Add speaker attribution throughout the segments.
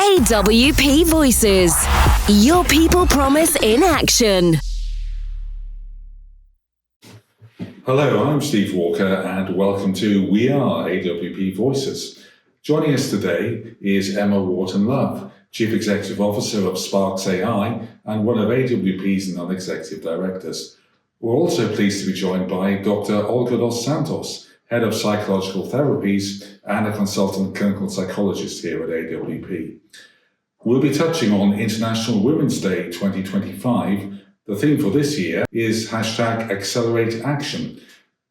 Speaker 1: AWP Voices, your people promise in action.
Speaker 2: Hello, I'm Steve Walker and welcome to We Are AWP Voices. Joining us today is Emma Wharton-Love, Chief Executive Officer of Sparks AI and one of AWP's non-executive directors. We're also pleased to be joined by Dr. Olga Dos Santos, Head of Psychological Therapies and a consultant clinical psychologist here at AWP. We'll be touching on International Women's Day 2025. The theme for this year is #Accelerate Action.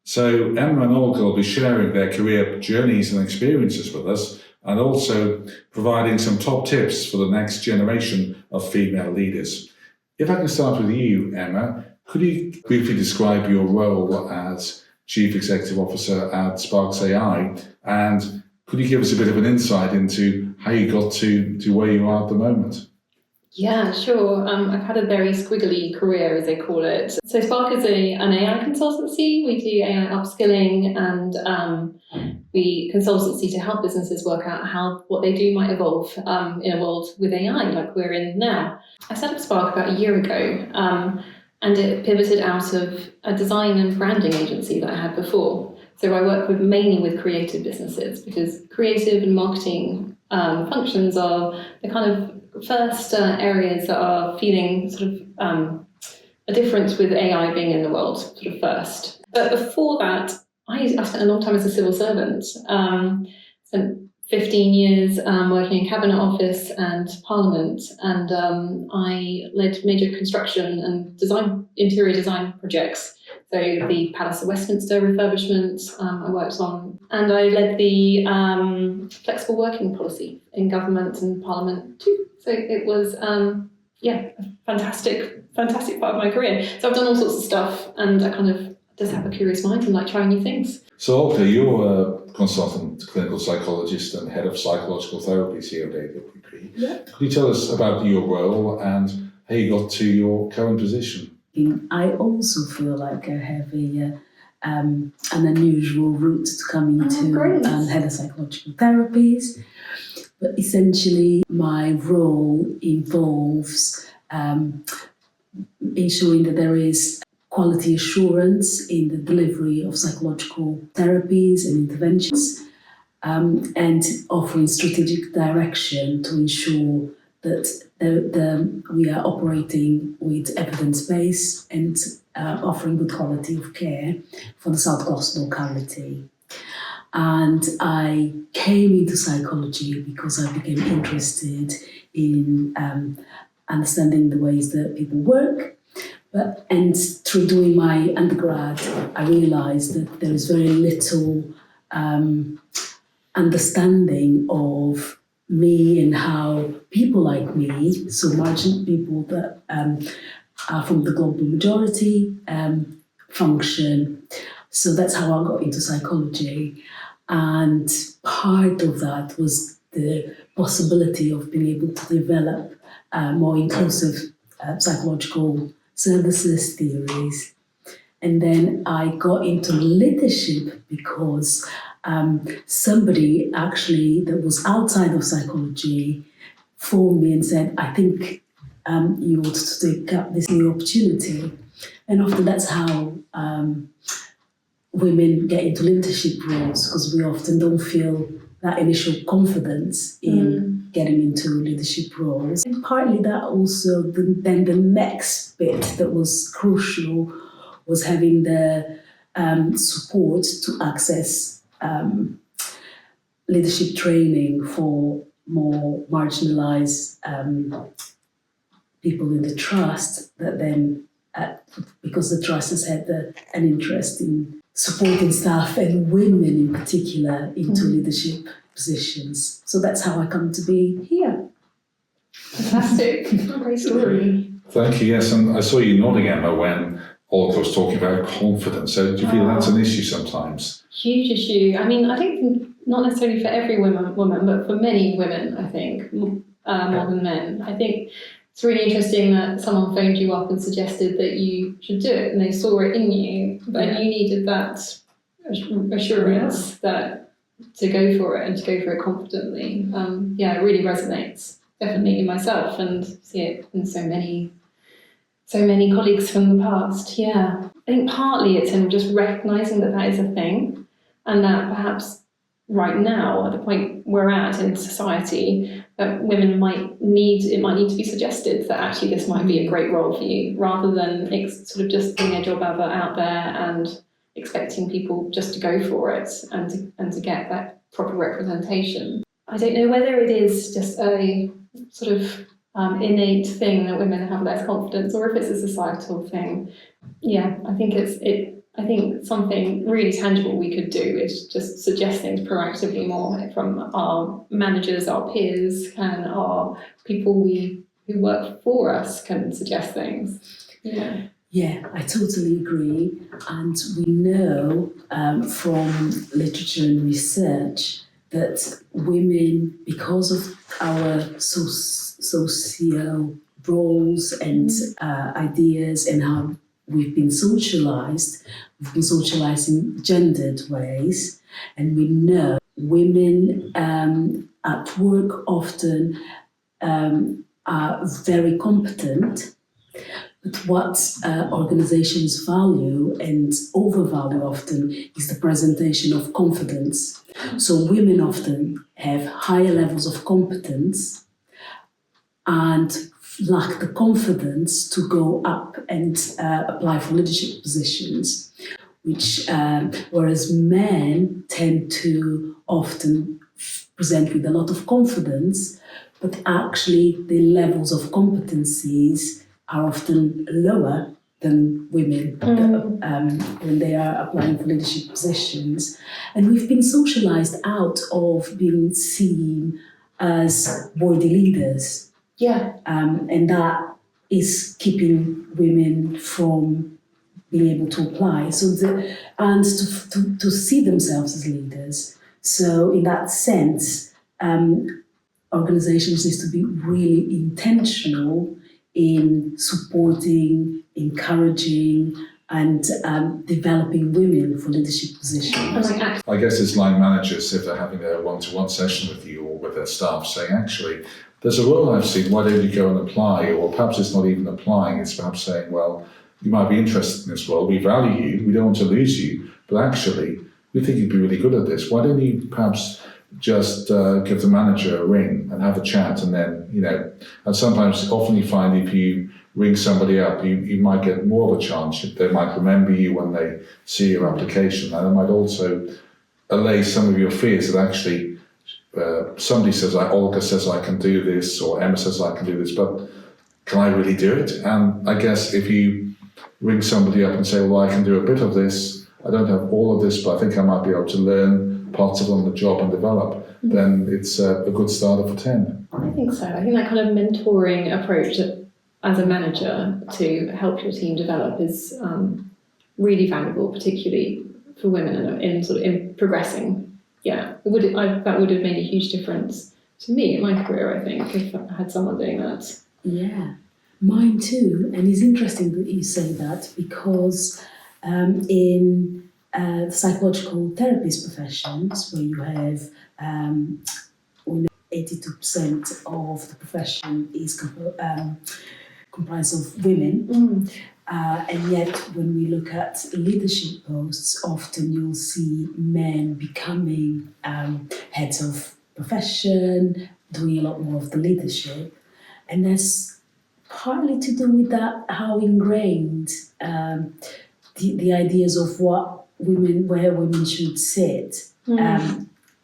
Speaker 2: So Emma and Olga will be sharing their career journeys and experiences with us and also providing some top tips for the next generation of female leaders. If I can start with you, Emma, could you briefly describe your role as Chief Executive Officer at Sparks AI, and could you give us a bit of an insight into how you got to where you are at the moment?
Speaker 3: Yeah, sure. I've had a very squiggly career, as they call it. So Spark is an AI consultancy. We do AI upskilling and consultancy to help businesses work out what they do might evolve in a world with AI like we're in now. I set up Spark about a year ago, and it pivoted out of a design and branding agency that I had before. So I work mainly with creative businesses because creative and marketing functions are the kind of first areas that are feeling sort of a difference with AI being in the world sort of first. But before that, I spent a long time as a civil servant. Spent 15 years working in Cabinet Office and Parliament, and I led major construction and interior design projects. So the Palace of Westminster refurbishment I worked on, and I led the flexible working policy in government and Parliament too. So it was a fantastic part of my career. So I've done all sorts of stuff, and I kind of just have a curious mind and like trying new things.
Speaker 2: So Olga, you're a consultant clinical psychologist and head of psychological therapies here at AWP.
Speaker 4: Yeah.
Speaker 2: Could you tell us about your role and how you got to your current position?
Speaker 4: I also feel like I have an unusual route to come into head of psychological therapies. But essentially, my role involves ensuring that there is quality assurance in the delivery of psychological therapies and interventions, and offering strategic direction to ensure that we are operating with evidence base and offering good quality of care for the South Gloss locality. And I came into psychology because I became interested in understanding the ways that people work. And through doing my undergrad, I realised that there is very little understanding of me and how people like me, so marginal people that are from the global majority, function. So that's how I got into psychology. And part of that was the possibility of being able to develop more inclusive psychological services, theories. And then I got into leadership because somebody actually that was outside of psychology phoned me and said, I think you ought to take up this new opportunity. And often that's how women get into leadership roles, because we often don't feel that initial confidence in getting into leadership roles. And partly that also, then the next bit that was crucial was having the support to access leadership training for more marginalised people in the trust, that then, because the trust has had an interest in supporting staff and women in particular into leadership positions. So that's how I come to be here.
Speaker 3: Fantastic. Great story.
Speaker 2: Thank you, yes, and I saw you nodding, Emma, when Olga was talking about confidence. So do you feel that's an issue sometimes?
Speaker 3: Huge issue. I mean, I think not necessarily for every woman, but for many women, I think, more than men. I think it's really interesting that someone phoned you up and suggested that you should do it, and they saw it in you, but you needed that assurance that to go for it and to go for it confidently. It really resonates. definitely myself, and see it in so many colleagues from the past. Yeah, I think partly it's in just recognising that is a thing, and that perhaps right now, at the point we're at in society, that women might need to be suggested that actually this might be a great role for you, rather than sort of just putting a job advert out there and expecting people just to go for it and to get that proper representation. I don't know whether it is just a sort of innate thing that women have less confidence, or if it's a societal thing. Yeah, I think I think something really tangible we could do is just suggest things proactively more from our managers, our peers, and our people who work for us can suggest things. Yeah.
Speaker 4: Yeah, I totally agree. And we know from literature and research that women, because of our social roles and ideas and how we've been socialized in gendered ways, and we know women at work often are very competent. But what organizations value and overvalue often is the presentation of confidence. So women often have higher levels of competence and lack the confidence to go up and apply for leadership positions, which whereas men tend to often present with a lot of confidence, but actually the levels of competencies are often lower than women when they are applying for leadership positions. And we've been socialized out of being seen as worthy leaders.
Speaker 3: Yeah.
Speaker 4: And that is keeping women from being able to apply. And to see themselves as leaders. So in that sense, organizations need to be really intentional in supporting, encouraging, and developing women for leadership positions.
Speaker 2: I guess it's line managers, if they're having a one-to-one session with you or with their staff, saying, actually, there's a role I've seen, why don't you go and apply? Or perhaps it's not even applying, it's perhaps saying, well, you might be interested in this role, we value you, we don't want to lose you, but actually, we think you'd be really good at this. Why don't you perhaps just give the manager a ring and have a chat, and then, and sometimes, often you find if you ring somebody up, you might get more of a chance. They might remember you when they see your application, and it might also allay some of your fears that actually somebody says, like Olga says I can do this, or Emma says I can do this, but can I really do it? And I guess if you ring somebody up and say, well, I can do a bit of this, I don't have all of this, but I think I might be able to learn parts of it on the job and develop, then it's a good starter for 10.
Speaker 3: I think so. I think that kind of mentoring approach as a manager to help your team develop is really valuable, particularly for women in progressing. Yeah, that would have made a huge difference to me in my career, I think, if I had someone doing that.
Speaker 4: Yeah, mine too. And it's interesting that you say that, because in the psychological therapies professions, where you have 82% of the profession is comprised of women, and yet when we look at leadership posts, often you'll see men becoming heads of profession, doing a lot more of the leadership, and that's partly to do with that, how ingrained the ideas of where women should sit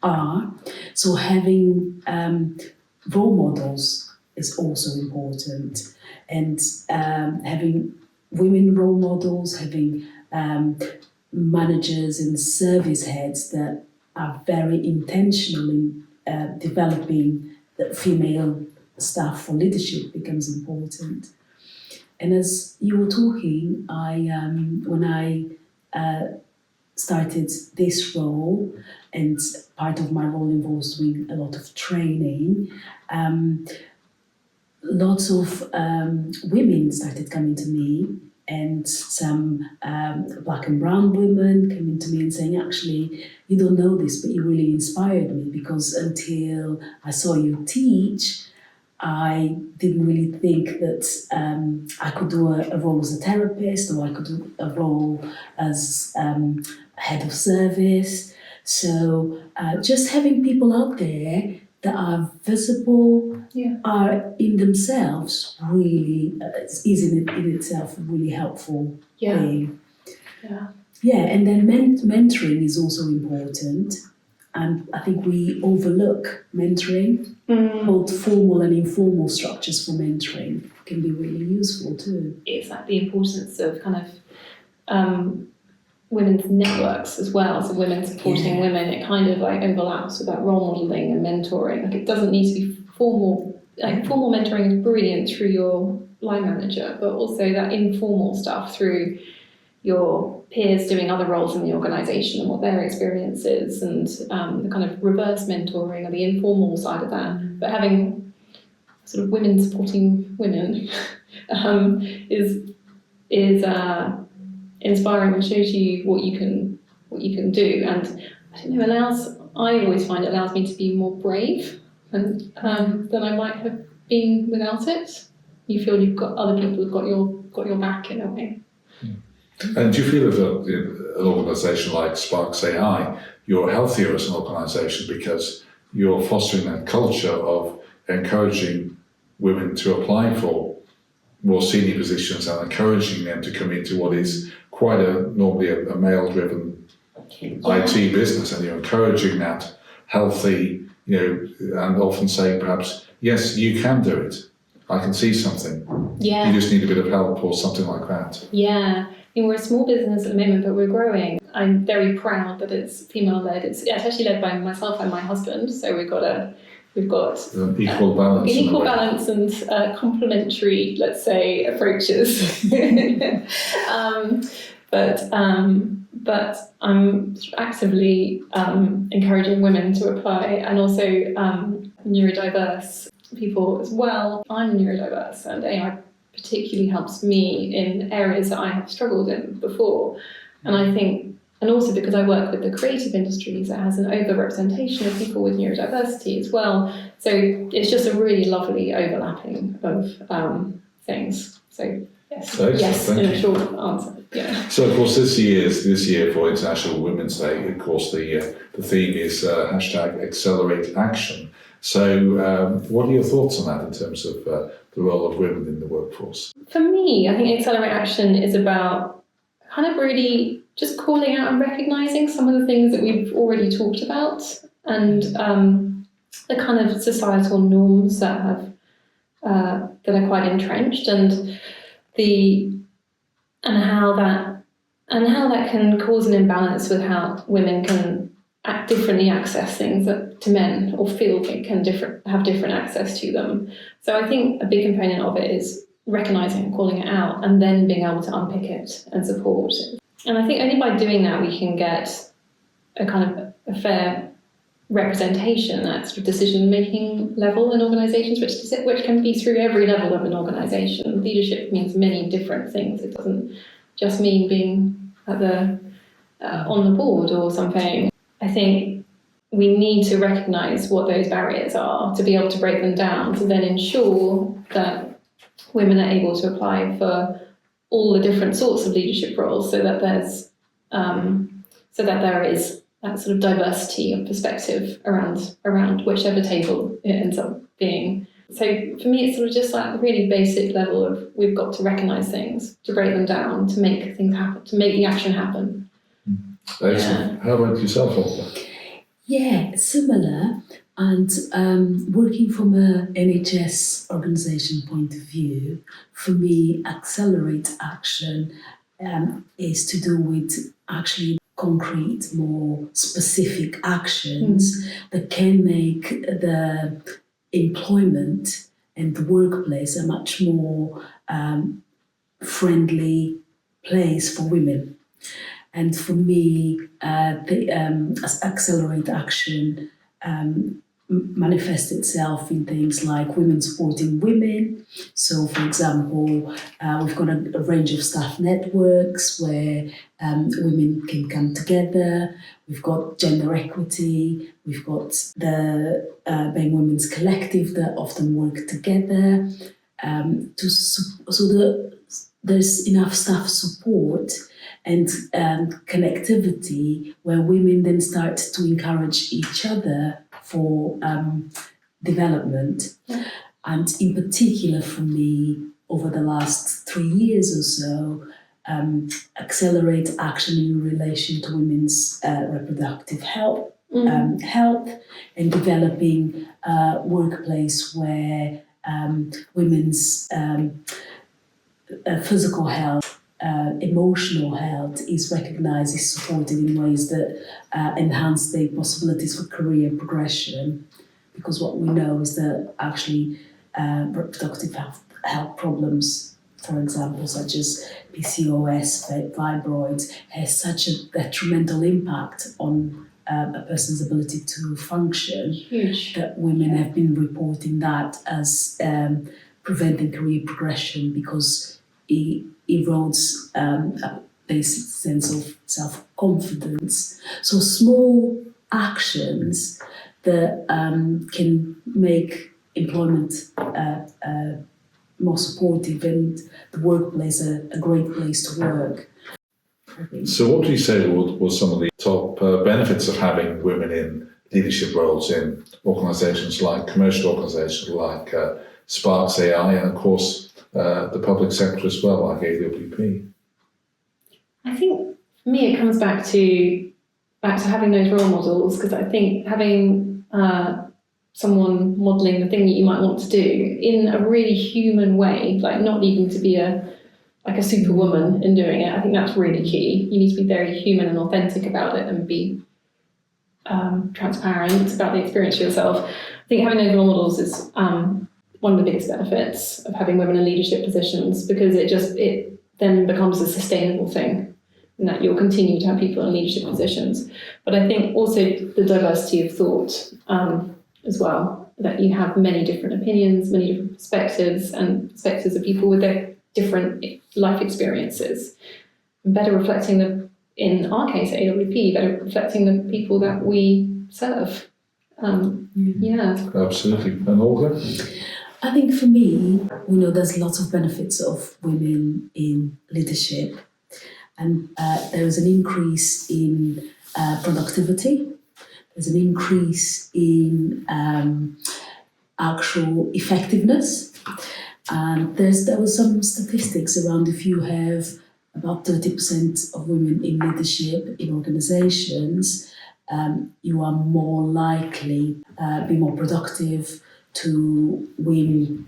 Speaker 4: are. So having role models is also important, and having women role models, having managers and service heads that are very intentional in developing the female staff for leadership becomes important. And as you were talking, when I started this role, and part of my role involves doing a lot of training, lots of women started coming to me, and some black and brown women coming to me and saying, actually, you don't know this, but you really inspired me, because until I saw you teach, I didn't really think that I could do a role as a therapist, or I could do a role as head of service. So just having people out there that are visible, are in themselves really is in itself a really helpful thing. Yeah, and then mentoring is also important. And I think we overlook mentoring. Both formal and informal structures for mentoring can be really useful too.
Speaker 3: It's like the importance of kind of women's networks as well. So women supporting women, it kind of like overlaps with that role modelling and mentoring. Like it doesn't need to be formal. Like formal mentoring is brilliant through your line manager, but also that informal stuff through your peers doing other roles in the organisation and what their experience is, and the kind of reverse mentoring or the informal side of that. But having sort of women supporting women is inspiring and shows you what you can do. And I don't know, I always find it allows me to be more brave and than I might have been without it. You feel you've got other people who've got your back in a way.
Speaker 2: And do you feel that an organisation like Sparks AI, you're healthier as an organisation because you're fostering that culture of encouraging women to apply for more senior positions and encouraging them to come into what is quite normally a male-driven IT business, and you're encouraging that healthy, and often saying perhaps, yes, you can do it. I can see something.
Speaker 3: Yeah.
Speaker 2: You just need a bit of help or something like that.
Speaker 3: Yeah. We're a small business at the moment, but we're growing. I'm very proud that it's female-led. It's actually led by myself and my husband, so we've got an
Speaker 2: equal balance.
Speaker 3: An equal balance and complementary, let's say, approaches. But I'm actively encouraging women to apply, and also neurodiverse people as well. I'm neurodiverse, and AI particularly helps me in areas that I have struggled in before. And I think, and also because I work with the creative industries, it has an over-representation of people with neurodiversity as well. So it's just a really lovely overlapping of things. So yes, in a short answer. Yeah.
Speaker 2: So of course this year for International Women's Day, of course the theme is #Accelerate Action. So what are your thoughts on that in terms of the role of women in the workforce?
Speaker 3: For me, I think Accelerate Action is about kind of really just calling out and recognising some of the things that we've already talked about, and the kind of societal norms that are quite entrenched, and how that can cause an imbalance with how women can differently access things to men, or feel they can have different access to them. So I think a big component of it is recognising and calling it out, and then being able to unpick it and support it. And I think only by doing that we can get a kind of a fair representation at sort of decision-making level in organisations, which can be through every level of an organisation. Leadership means many different things. It doesn't just mean being at on the board or something. I think we need to recognise what those barriers are to be able to break them down, to then ensure that women are able to apply for all the different sorts of leadership roles, so that there is that sort of diversity of perspective around whichever table it ends up being. So for me, it's sort of just like the really basic level of we've got to recognise things, to break them down, to make things happen, to make the action happen.
Speaker 2: Excellent. How about yourself, Olga?
Speaker 4: Yeah, similar. And working from a NHS organisation point of view, for me, Accelerate Action is to do with actually concrete, more specific actions that can make the employment and the workplace a much more friendly place for women. And for me, the Accelerate Action manifests itself in things like women supporting women. So, for example, we've got a range of staff networks where women can come together. we've got gender equity, we've got the BAME Women's Collective that often work together so that there's enough staff support and connectivity where women then start to encourage each other for development. And in particular for me, over the last 3 years or so, accelerate action in relation to women's reproductive health, health, and developing a workplace where women's physical health, emotional health is recognised, is supported in ways that enhance their possibilities for career progression. Because what we know is that actually reproductive health problems, for example, such as PCOS, fibroids, has such a detrimental impact on a person's ability to function.
Speaker 3: Huge.
Speaker 4: That women have been reporting that as preventing career progression because it erodes a basic sense of self-confidence. So small actions that can make employment more supportive and the workplace a great place to work.
Speaker 2: So what do you say was some of the top benefits of having women in leadership roles in organisations like commercial organisations like Sparks AI and of course the public sector as well, like AWP?
Speaker 3: I think for me it comes back to having those role models, because I think having someone modelling the thing that you might want to do in a really human way, like not needing to be a superwoman in doing it. I think that's really key. You need to be very human and authentic about it and be transparent about the experience for yourself. I think having those role models is one of the biggest benefits of having women in leadership positions, because it then becomes a sustainable thing, and that you'll continue to have people in leadership positions. But I think also the diversity of thought as well, that you have many different opinions, many different perspectives, and perspectives of people with their different life experiences, better reflecting in our case at AWP, better reflecting the people that we serve. Yeah.
Speaker 2: Absolutely. And Olga?
Speaker 4: I think for me, we know there's lots of benefits of women in leadership, and there is an increase in productivity. There's an increase in actual effectiveness. And there was some statistics around if you have about 30% of women in leadership in organizations, you are more likely be more productive, to win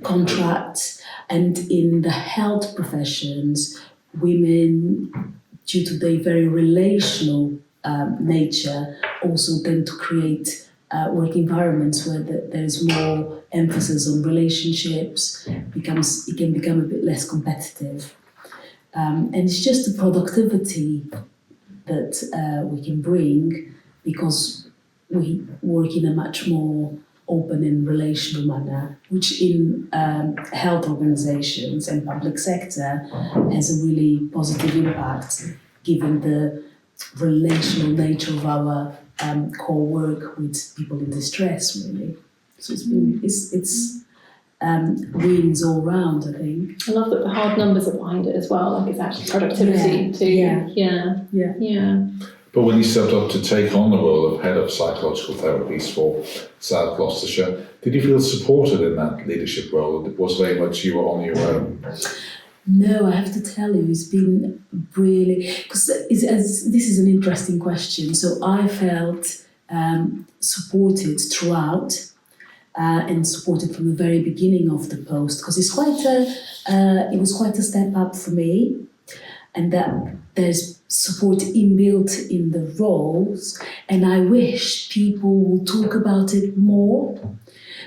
Speaker 4: contracts. And in the health professions, women, due to their very relational nature, also tend to create work environments where there's more emphasis on relationships. It can become a bit less competitive, and it's just the productivity that we can bring because we work in a much more open and relational manner, which in health organizations and public sector has a really positive impact, given the relational nature of our core work with people in distress, really. So it's wins all round, I think.
Speaker 3: I love that the hard numbers are behind it as well, like it's actually productivity too. Yeah.
Speaker 2: But when you stepped up to take on the role of Head of Psychological Therapies for South Gloucestershire, did you feel supported in that leadership role? It was very much you were on your own?
Speaker 4: No, I have to tell you, it's been really... Because this is an interesting question. So I felt supported throughout and supported from the very beginning of the post, because it was quite a step up for me, and that there's support inbuilt in the roles, and I wish people will talk about it more,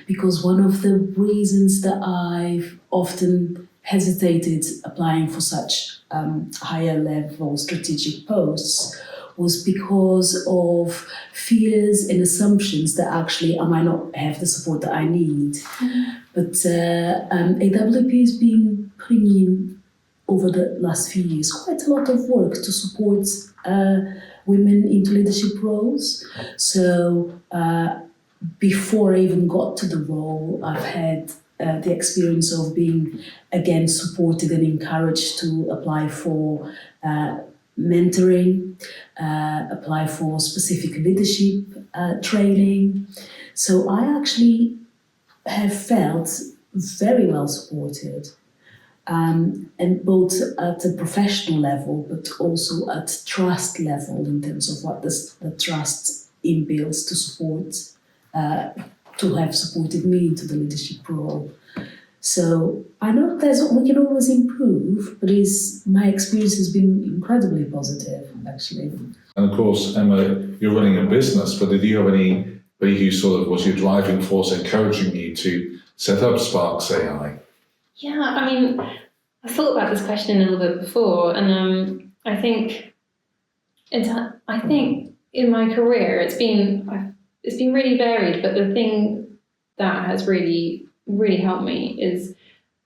Speaker 4: because one of the reasons that I've often hesitated applying for such higher level strategic posts was because of fears and assumptions that actually I might not have the support that I need. But AWP has been putting in over the last few years, quite a lot of work to support women into leadership roles. So before I even got to the role, I've had the experience of being, again, supported and encouraged to apply for mentoring, apply for specific leadership training. So I actually have felt very well supported, and both at a professional level, but also at trust level in terms of what the trust inbuilds to support, to have supported me into the leadership role. So I know we can always improve, but my experience has been incredibly positive, actually.
Speaker 2: And of course, Emma, you're running a business, but did you have anybody who sort of was your driving force encouraging you to set up Sparks AI?
Speaker 3: Yeah, I mean, I thought about this question a little bit before, and I think in my career it's been really varied, but the thing that has really helped me is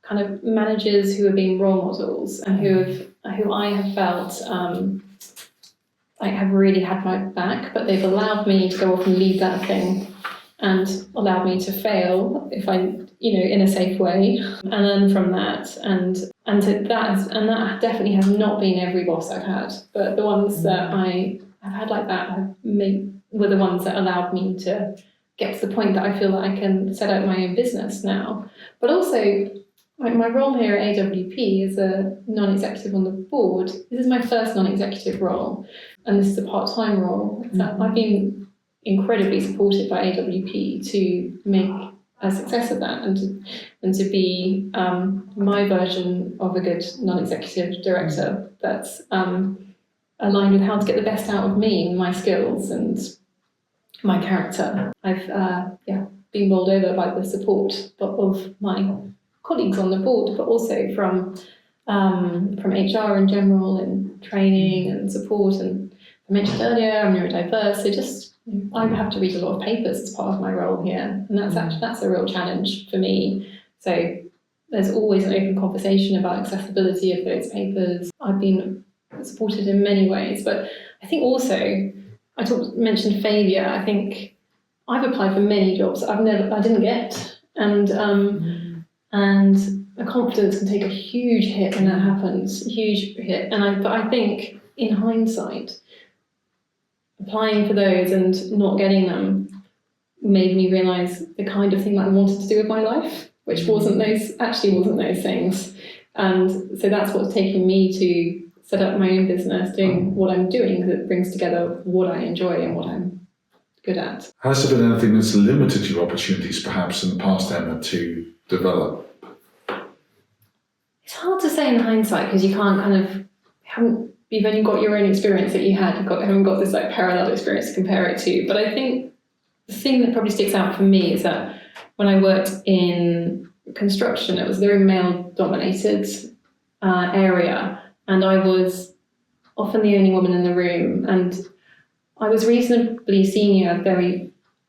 Speaker 3: kind of managers who have been role models and who I have felt like have really had my back, but they've allowed me to go off and lead that thing and allowed me to fail if I, in a safe way, and learn from that. And that definitely has not been every boss I've had, but the ones that I have had like that were the ones that allowed me to get to the point that I feel that I can set out my own business now. But also, my role here at AWP is a non-executive on the board. This is my first non-executive role, and this is a part-time role. So I've been incredibly supported by AWP to make a success of that and to be my version of a good non-executive director that's aligned with how to get the best out of me and my skills and my character. I've been bowled over by the support of my colleagues on the board, but also from HR in general and training and support. And I mentioned earlier, I'm neurodiverse, so I have to read a lot of papers as part of my role here, and that's a real challenge for me. So there's always an open conversation about accessibility of those papers. I've been supported in many ways, but I think also mentioned failure. I think I've applied for many jobs I didn't get, and a confidence can take a huge hit when that happens, huge hit. But I think in hindsight, applying for those and not getting them made me realise the kind of thing that I wanted to do with my life, which wasn't those things. And so that's what's taken me to set up my own business, doing what I'm doing, because it brings together what I enjoy and what I'm good at.
Speaker 2: Has there been anything that's limited your opportunities, perhaps, in the past, Emma, to develop?
Speaker 3: It's hard to say in hindsight, because you can't you've only got your own experience that you had. You haven't got this parallel experience to compare it to. But I think the thing that probably sticks out for me is that when I worked in construction, it was a very male-dominated area, and I was often the only woman in the room, and I was reasonably senior,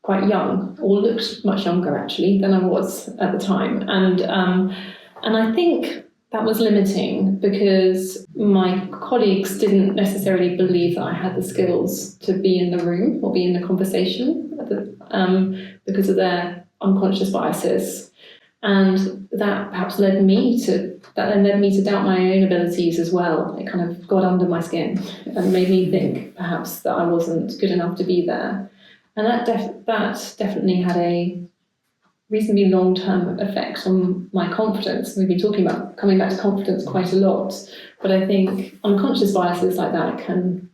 Speaker 3: quite young, or looked much younger actually than I was at the time, and I think that was limiting because my colleagues didn't necessarily believe that I had the skills to be in the room or be in the conversation because of their unconscious biases. And that perhaps led me to doubt my own abilities as well. It kind of got under my skin and made me think perhaps that I wasn't good enough to be there. And that definitely had a reasonably long-term effect on my confidence. We've been talking about coming back to confidence quite a lot, but I think unconscious biases like that can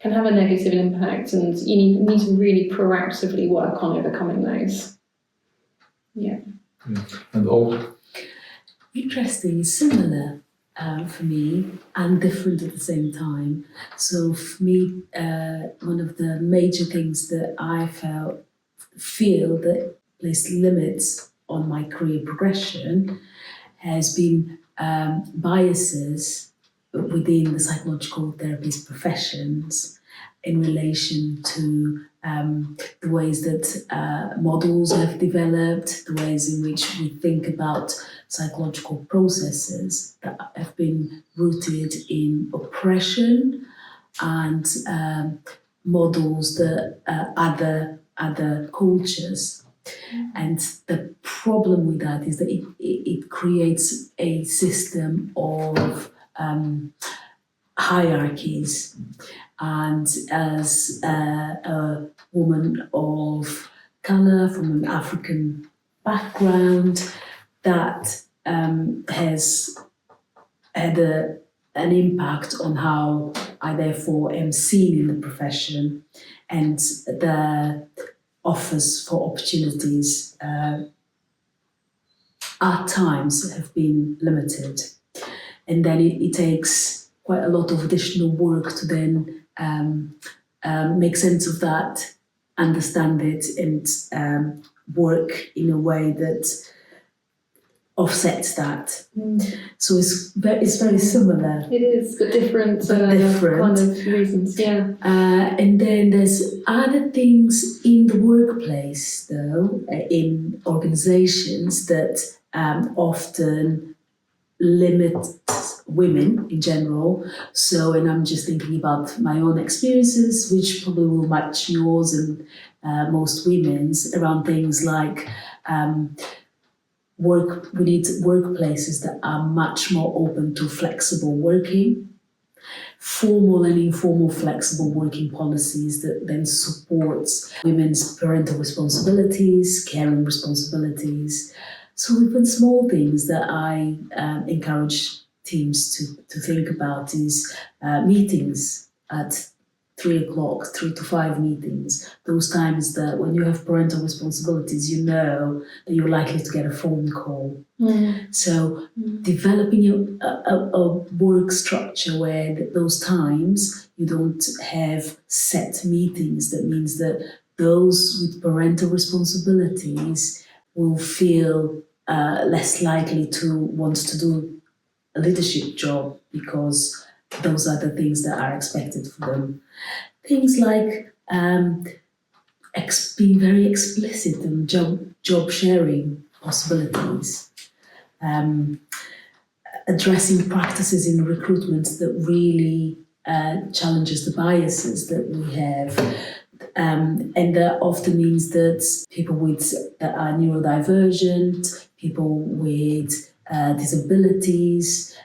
Speaker 3: have a negative impact, and you need to really proactively work on overcoming those. Yeah.
Speaker 2: And Olga?
Speaker 4: Interesting, similar for me and different at the same time. So for me, one of the major things that I feel that placed limits on my career progression has been biases within the psychological therapies professions in relation to the ways that models have developed, the ways in which we think about psychological processes that have been rooted in oppression and models that other cultures. And the problem with that is that it creates a system of hierarchies. And as a woman of colour from an African background, that has had an impact on how I therefore am seen in the profession, and the offers for opportunities at times have been limited. And then it takes quite a lot of additional work to then make sense of that, understand it, and work in a way that offsets that. So it's very similar.
Speaker 3: It is, but different.
Speaker 4: Different.
Speaker 3: Kind of reasons, yeah.
Speaker 4: And then there's other things in the workplace, though, in organizations that often limit women in general. So, and I'm just thinking about my own experiences, which probably will match yours and most women's, around things like we need workplaces that are much more open to flexible working, formal and informal flexible working policies that then supports women's parental responsibilities, caring responsibilities. So even small things that I encourage teams to think about is meetings at 3 o'clock, 3 to 5 meetings, those times that when you have parental responsibilities, you know that you're likely to get a phone call. So developing a work structure where those times you don't have set meetings, that means that those with parental responsibilities will feel less likely to want to do a leadership job because those are the things that are expected for them. Things like being very explicit in job sharing possibilities, addressing practices in recruitment that really challenges the biases that we have. And that often means that people that are neurodivergent, people with disabilities,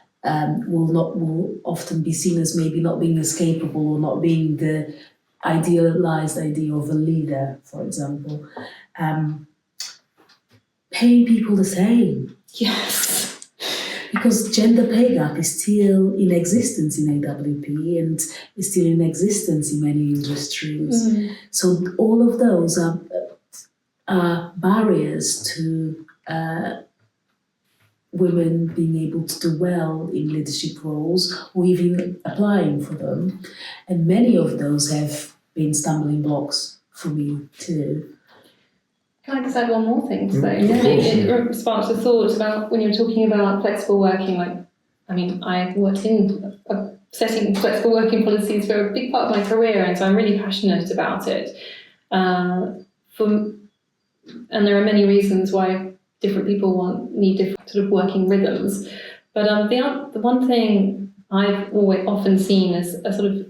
Speaker 4: will often be seen as maybe not being as capable or not being the idealized idea of a leader, for example. Paying people the same.
Speaker 3: Yes.
Speaker 4: Because gender pay gap is still in existence in AWP and is still in existence in many industries. So all of those are barriers to women being able to do well in leadership roles or even applying for them. And many of those have been stumbling blocks for me too.
Speaker 3: Can I just add one more thing? So
Speaker 2: It
Speaker 3: sparked a thought about when you were talking about flexible working. I worked in setting flexible working policies for a big part of my career, and so I'm really passionate about it. And there are many reasons why different people need different sort of working rhythms. But the one thing I've often seen as a sort of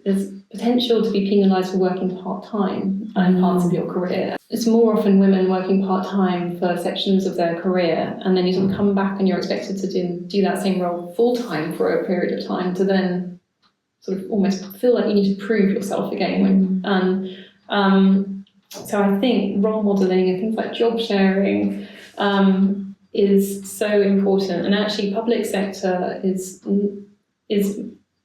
Speaker 3: is potential to be penalised for working part-time in parts of your career. It's more often women working part-time for sections of their career, and then you sort of come back and you're expected to do that same role full-time for a period of time to then sort of almost feel like you need to prove yourself again. So I think role modelling and things like job sharing is so important, and actually public sector is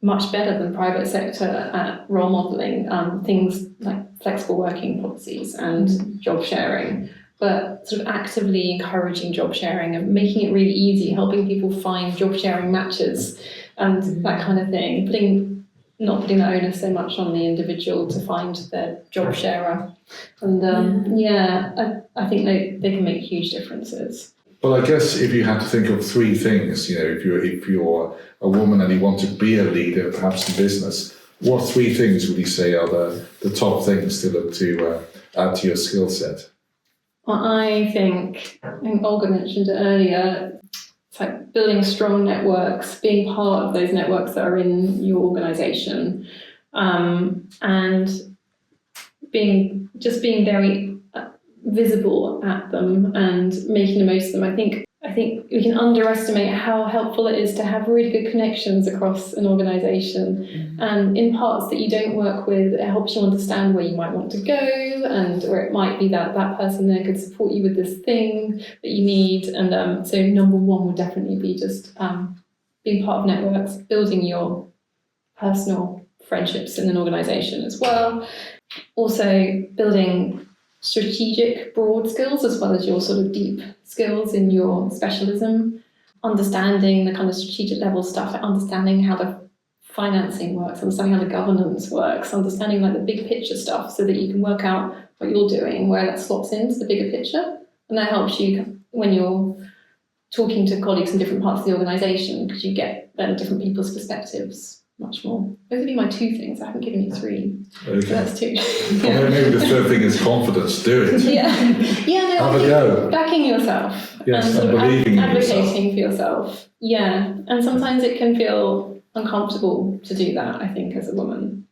Speaker 3: much better than private sector at role modelling things like flexible working policies and job sharing, but sort of actively encouraging job sharing and making it really easy, helping people find job sharing matches and that kind of thing, not putting the onus so much on the individual to find their job sharer. And I think they can make huge differences.
Speaker 2: Well, I guess if you had to think of three things, if you're a woman and you want to be a leader, perhaps in business, What three things would you say are the top things to look to add to your skill set?
Speaker 3: Well, I think Olga mentioned it earlier, it's like building strong networks, being part of those networks that are in your organisation, and being very visible at them and making the most of them. I think we can underestimate how helpful it is to have really good connections across an organisation. And in parts that you don't work with, it helps you understand where you might want to go, and where it might be that person there could support you with this thing that you need. And so number one would definitely be just being part of networks, building your personal friendships in an organisation as well. Also building strategic, broad skills as well as your sort of deep skills in your specialism, understanding the kind of strategic level stuff, like understanding how the financing works, understanding how the governance works, understanding like the big picture stuff so that you can work out what you're doing, where that slots into the bigger picture. And that helps you when you're talking to colleagues in different parts of the organisation, because you get then different people's perspectives much more. Those would be my two things. I haven't given you three.
Speaker 2: Okay.
Speaker 3: So that's two.
Speaker 2: Well, maybe the third thing is confidence. Do it.
Speaker 3: Yeah, no,
Speaker 2: Have a go.
Speaker 3: Backing yourself.
Speaker 2: Yes,
Speaker 3: and sort
Speaker 2: and
Speaker 3: of
Speaker 2: believing in
Speaker 3: advocating for yourself. Yeah, and sometimes it can feel uncomfortable to do that, I think, as a woman.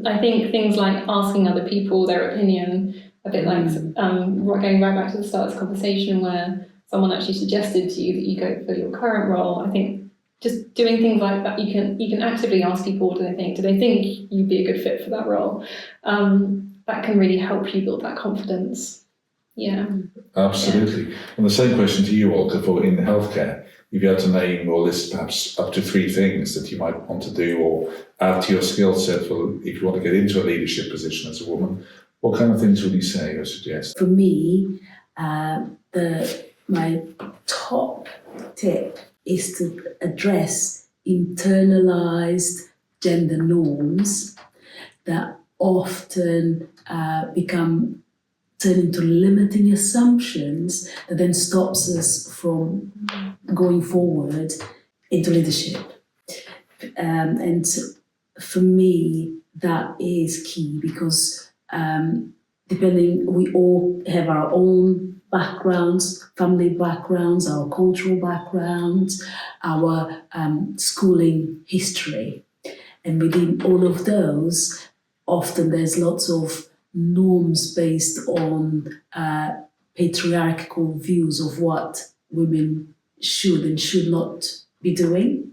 Speaker 3: I think things like asking other people their opinion, a bit like going right back to the start of this conversation where someone actually suggested to you that you go for your current role. I think just doing things like that, you can actively ask people, what do they think? Do they think you'd be a good fit for that role? That can really help you build that confidence. Yeah.
Speaker 2: Absolutely. And the same question to you, Olga, for in healthcare. If you had to name or list perhaps up to three things that you might want to do or add to your skill set for if you want to get into a leadership position as a woman, what kind of things would you say or suggest?
Speaker 4: For me, my top tip is to address internalized gender norms that often turn into limiting assumptions that then stops us from going forward into leadership. And for me, that is key because we all have our own backgrounds, family backgrounds, our cultural backgrounds, our schooling history. And within all of those, often there's lots of norms based on patriarchal views of what women should and should not be doing.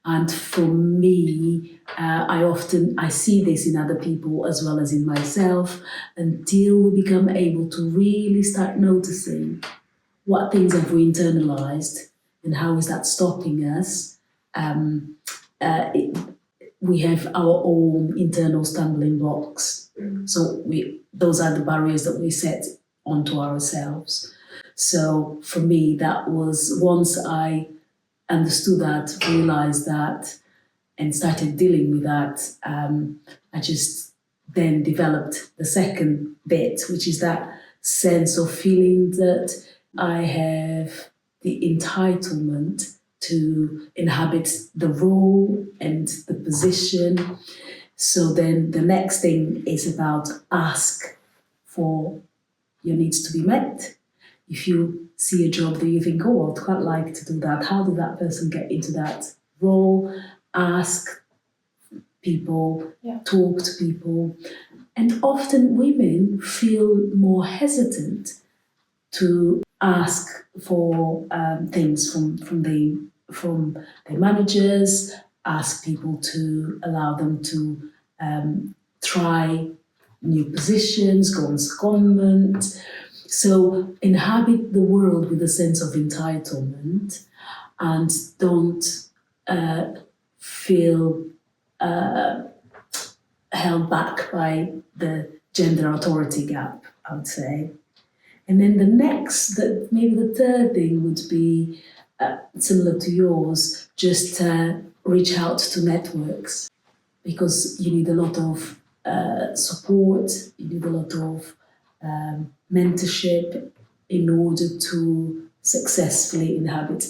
Speaker 4: And for me, I see this in other people as well as in myself until we become able to really start noticing what things have we internalized and how is that stopping us. We have our own internal stumbling blocks. So those are the barriers that we set onto ourselves. So for me, that was once I understood that, realized that, and started dealing with that, I just then developed the second bit, which is that sense of feeling that I have the entitlement to inhabit the role and the position. So then the next thing is about ask for your needs to be met. If you see a job that you think, oh, I'd quite like to do that, how did that person get into that role? Ask people, talk to people. And often women feel more hesitant to ask for things from their managers, ask people to allow them to try new positions, go on secondment. So inhabit the world with a sense of entitlement and don't feel held back by the gender authority gap, I would say. And then maybe the third thing would be similar to yours, just reach out to networks because you need a lot of support, you need a lot of mentorship in order to successfully inhabit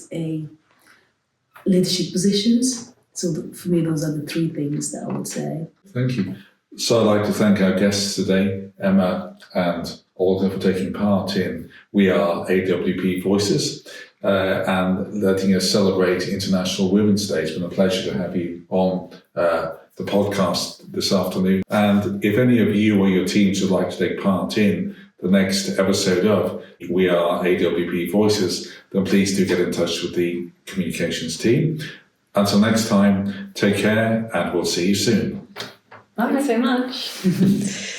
Speaker 4: leadership positions. So for me, those are the three things that I would say.
Speaker 2: Thank you. So I'd like to thank our guests today, Emma and Olga, for taking part in We Are AWP Voices and letting us celebrate International Women's Day. It's been a pleasure to have you on the podcast this afternoon. And if any of you or your teams would like to take part in the next episode of We Are AWP Voices, then please do get in touch with the communications team. Until next time, take care and we'll see you soon.
Speaker 3: Thanks so much.